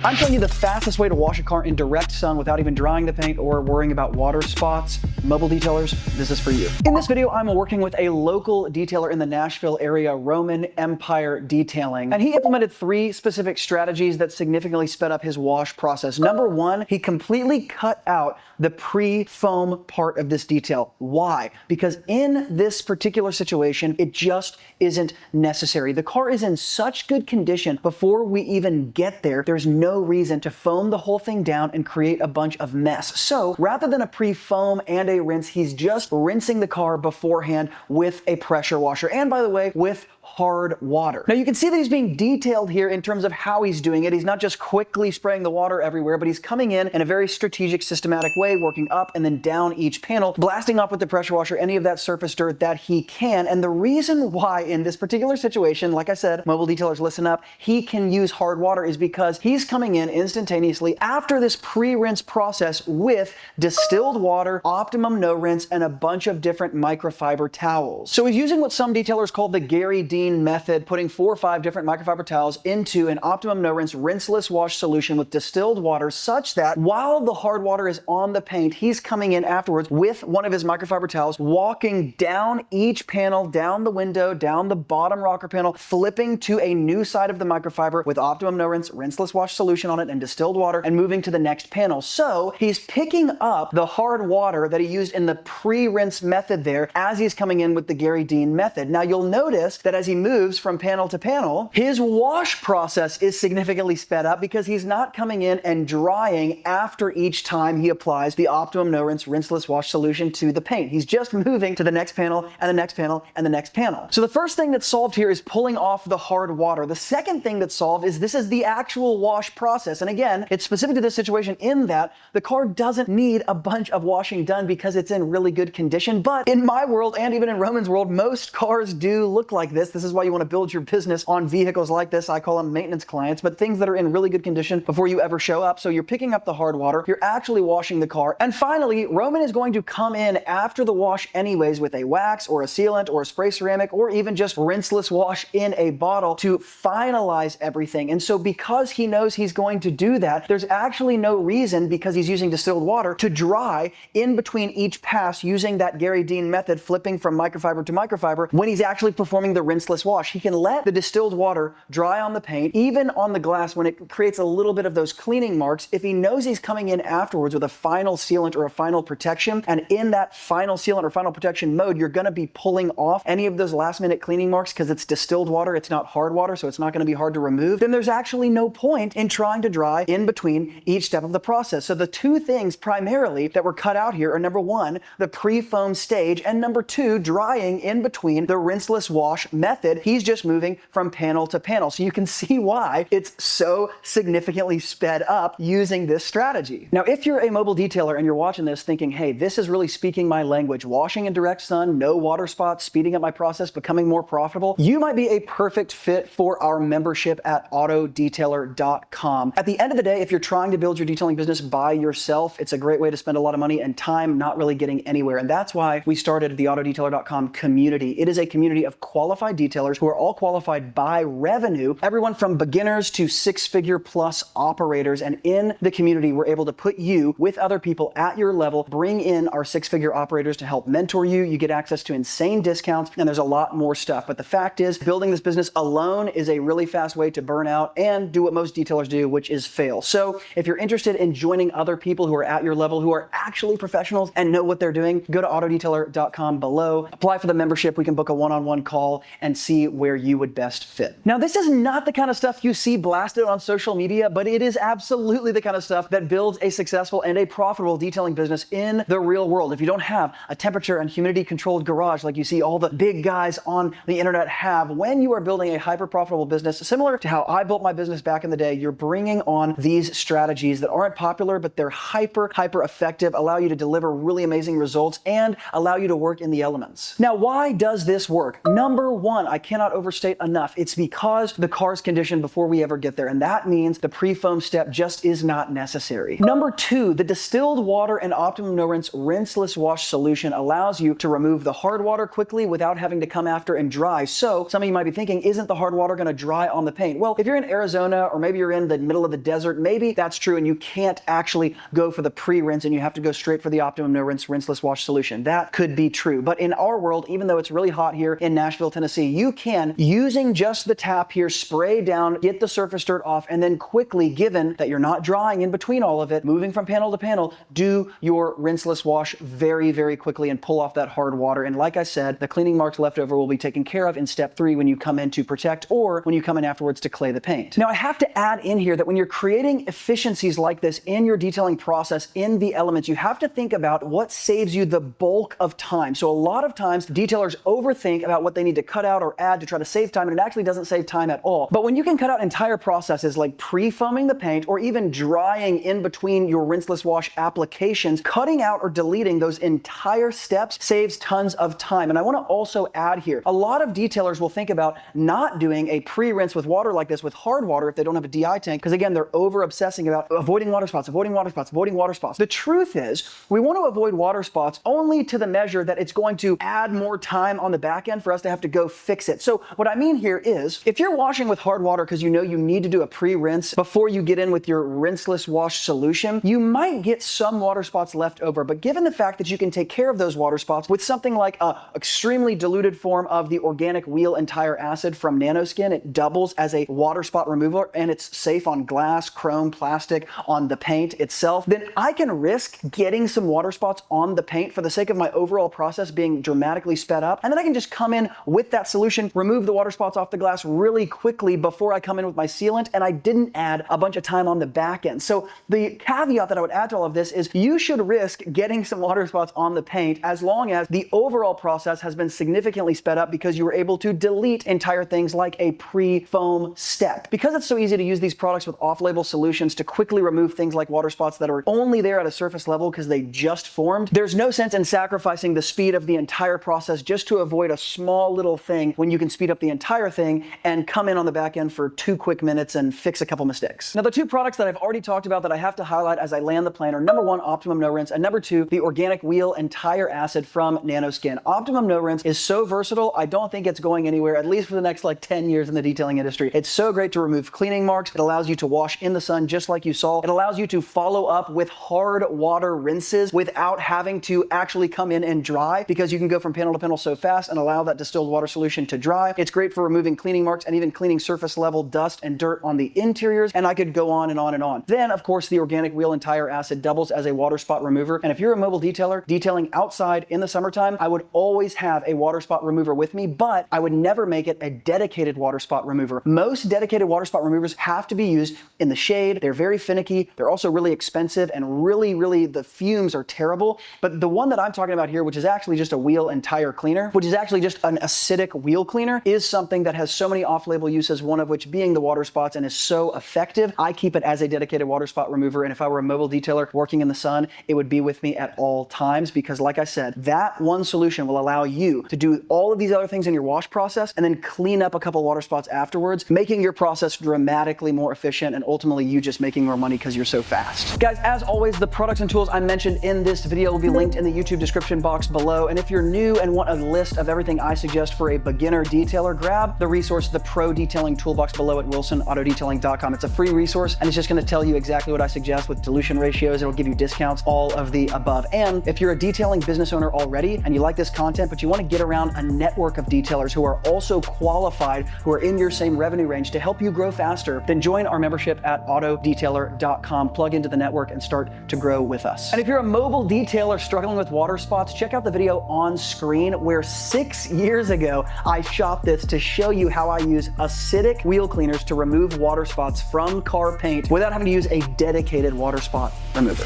I'm telling you the fastest way to wash a car in direct sun without even drying the paint or worrying about water spots. Mobile detailers, this is for you. In this video, I'm working with a local detailer in the Nashville area, Roman Empire Detailing, and he implemented 3 specific strategies that significantly sped up his wash process. Number 1, he completely cut out the pre-foam part of this detail. Why? Because in this particular situation, it just isn't necessary. The car is in such good condition before we even get there. There's no reason to foam the whole thing down and create a bunch of mess. So rather than a pre-foam and a rinse, he's just rinsing the car beforehand with a pressure washer. And by the way, with hard water. Now you can see that he's being detailed here in terms of how he's doing it. He's not just quickly spraying the water everywhere, but he's coming in a very strategic, systematic way, working up and then down each panel, blasting off with the pressure washer any of that surface dirt that he can. And the reason why in this particular situation, like I said, mobile detailers listen up, he can use hard water is because he's coming in instantaneously after this pre-rinse process with distilled water, optimum no rinse, and a bunch of different microfiber towels. So he's using what some detailers call the Gary Dean method, putting 4 or 5 different microfiber towels into an optimum no rinse rinseless wash solution with distilled water, such that while the hard water is on the paint, he's coming in afterwards with one of his microfiber towels, walking down each panel, down the window, down the bottom rocker panel, flipping to a new side of the microfiber with optimum no rinse rinseless wash solution on it and distilled water, and moving to the next panel. So he's picking up the hard water that he used in the pre-rinse method there as he's coming in with the Gary Dean method. Now you'll notice that as he moves from panel to panel, his wash process is significantly sped up because he's not coming in and drying after each time he applies the optimum no rinse rinseless wash solution to the paint. He's just moving to the next panel and the next panel and the next panel. So the first thing that's solved here is pulling off the hard water. The second thing that's solved is this is the actual wash process. And again, it's specific to this situation in that the car doesn't need a bunch of washing done because it's in really good condition. But in my world and even in Roman's world, most cars do look like this. This is why you want to build your business on vehicles like this. I call them maintenance clients, but things that are in really good condition before you ever show up. So you're picking up the hard water, you're actually washing the car. And finally, Roman is going to come in after the wash anyways with a wax or a sealant or a spray ceramic or even just rinseless wash in a bottle to finalize everything. And so because he knows he's going to do that, there's actually no reason, because he's using distilled water, to dry in between each pass using that Gary Dean method, flipping from microfiber to microfiber when he's actually performing the rinseless wash. He can let the distilled water dry on the paint, even on the glass when it creates a little bit of those cleaning marks. If he knows he's coming in afterwards with a final sealant or a final protection, and in that final sealant or final protection mode, you're going to be pulling off any of those last minute cleaning marks because it's distilled water, it's not hard water, so it's not going to be hard to remove, then there's actually no point in trying to dry in between each step of the process. So the 2 things primarily that were cut out here are number 1, the pre-foam stage, and number 2, drying in between the rinseless wash method. He's just moving from panel to panel. So you can see why it's so significantly sped up using this strategy. Now, if you're a mobile detailer and you're watching this thinking, hey, this is really speaking my language, washing in direct sun, no water spots, speeding up my process, becoming more profitable, you might be a perfect fit for our membership at autodetailer.com. At the end of the day, if you're trying to build your detailing business by yourself, it's a great way to spend a lot of money and time not really getting anywhere. And that's why we started the autodetailer.com community. It is a community of qualified detailers who are all qualified by revenue, everyone from beginners to 6-figure plus operators. And in the community, we're able to put you with other people at your level, bring in our 6-figure operators to help mentor you. You get access to insane discounts, and there's a lot more stuff. But the fact is, building this business alone is a really fast way to burn out and do what most detailers do, which is fail. So if you're interested in joining other people who are at your level, who are actually professionals and know what they're doing, go to autodetailer.com below, apply for the membership. We can book a one-on-one call and see where you would best fit. Now, this is not the kind of stuff you see blasted on social media, but it is absolutely the kind of stuff that builds a successful and a profitable detailing business in the real world. If you don't have a temperature and humidity controlled garage like you see all the big guys on the internet have, when you are building a hyper profitable business, similar to how I built my business back in the day, you're bringing on these strategies that aren't popular, but they're hyper effective, allow you to deliver really amazing results, and allow you to work in the elements. Now, why does this work? Number 1, one, I cannot overstate enough. It's because the car's conditioned before we ever get there, and that means the pre-foam step just is not necessary. Number two, the distilled water and Optimum No Rinse rinseless wash solution allows you to remove the hard water quickly without having to come after and dry. So some of you might be thinking, isn't the hard water going to dry on the paint? Well, if you're in Arizona or maybe you're in the middle of the desert, maybe that's true and you can't actually go for the pre-rinse and you have to go straight for the Optimum No Rinse rinseless wash solution. That could be true. But in our world, even though it's really hot here in Nashville, Tennessee, you can, using just the tap here, spray down, get the surface dirt off, and then quickly, given that you're not drying in between all of it, moving from panel to panel, do your rinseless wash very, very quickly and pull off that hard water. And like I said, the cleaning marks left over will be taken care of in step 3 when you come in to protect or when you come in afterwards to clay the paint. Now, I have to add in here that when you're creating efficiencies like this in your detailing process in the Elements, you have to think about what saves you the bulk of time. So a lot of times detailers overthink about what they need to cut out or add to try to save time, and it actually doesn't save time at all. But when you can cut out entire processes like pre-foaming the paint or even drying in between your rinseless wash applications, cutting out or deleting those entire steps saves tons of time. And I want to also add here, a lot of detailers will think about not doing a pre-rinse with water like this with hard water if they don't have a DI tank, because again, they're over obsessing about avoiding water spots, avoiding water spots, avoiding water spots. The truth is, we want to avoid water spots only to the measure that it's going to add more time on the back end for us to have to go fix it. So what I mean here is, if you're washing with hard water because you know you need to do a pre-rinse before you get in with your rinseless wash solution, you might get some water spots left over. But given the fact that you can take care of those water spots with something like a extremely diluted form of the organic wheel and tire acid from Nanoskin, it doubles as a water spot remover and it's safe on glass, chrome, plastic, on the paint itself, then I can risk getting some water spots on the paint for the sake of my overall process being dramatically sped up. And then I can just come in with that solution, remove the water spots off the glass really quickly before I come in with my sealant, and I didn't add a bunch of time on the back end. So the caveat that I would add to all of this is you should risk getting some water spots on the paint as long as the overall process has been significantly sped up because you were able to delete entire things like a pre-foam step. Because it's so easy to use these products with off-label solutions to quickly remove things like water spots that are only there at a surface level because they just formed, there's no sense in sacrificing the speed of the entire process just to avoid a small little thing when you can speed up the entire thing and come in on the back end for 2 quick minutes and fix a couple mistakes. Now, the 2 products that I've already talked about that I have to highlight as I land the plane are number 1, Optimum No Rinse, and number 2, the organic wheel and tire acid from Nanoskin. Optimum No Rinse is so versatile, I don't think it's going anywhere, at least for the next like 10 years in the detailing industry. It's so great to remove cleaning marks. It allows you to wash in the sun just like you saw. It allows you to follow up with hard water rinses without having to actually come in and dry, because you can go from panel to panel so fast and allow that distilled water solution to dry. It's great for removing cleaning marks and even cleaning surface level dust and dirt on the interiors, and I could go on and on and on. Then, of course, the organic wheel and tire acid doubles as a water spot remover, and if you're a mobile detailer detailing outside in the summertime, I would always have a water spot remover with me, but I would never make it a dedicated water spot remover. Most dedicated water spot removers have to be used in the shade. They're very finicky. They're also really expensive, and really the fumes are terrible. But the one that I'm talking about here, which is actually just a wheel and tire cleaner, which is actually just an acidic wheel cleaner, is something that has so many off-label uses, one of which being the water spots, and is so effective. I keep it as a dedicated water spot remover, and if I were a mobile detailer working in the sun, it would be with me at all times, because like I said, that one solution will allow you to do all of these other things in your wash process and then clean up a couple water spots afterwards, making your process dramatically more efficient and ultimately you just making more money because you're so fast. Guys, as always, the products and tools I mentioned in this video will be linked in the YouTube description box below. And if you're new and want a list of everything I suggest for a beginner detailer, grab the resource, the Pro Detailing Toolbox, below at wilsonautodetailing.com. It's a free resource and it's just going to tell you exactly what I suggest with dilution ratios. It'll give you discounts, all of the above. And if you're a detailing business owner already and you like this content, but you want to get around a network of detailers who are also qualified, who are in your same revenue range to help you grow faster, then join our membership at autodetailer.com. Plug into the network and start to grow with us. And if you're a mobile detailer struggling with water spots, check out the video on screen where 6 years ago I shot this to show you how I use acidic wheel cleaners to remove water spots from car paint without having to use a dedicated water spot remover.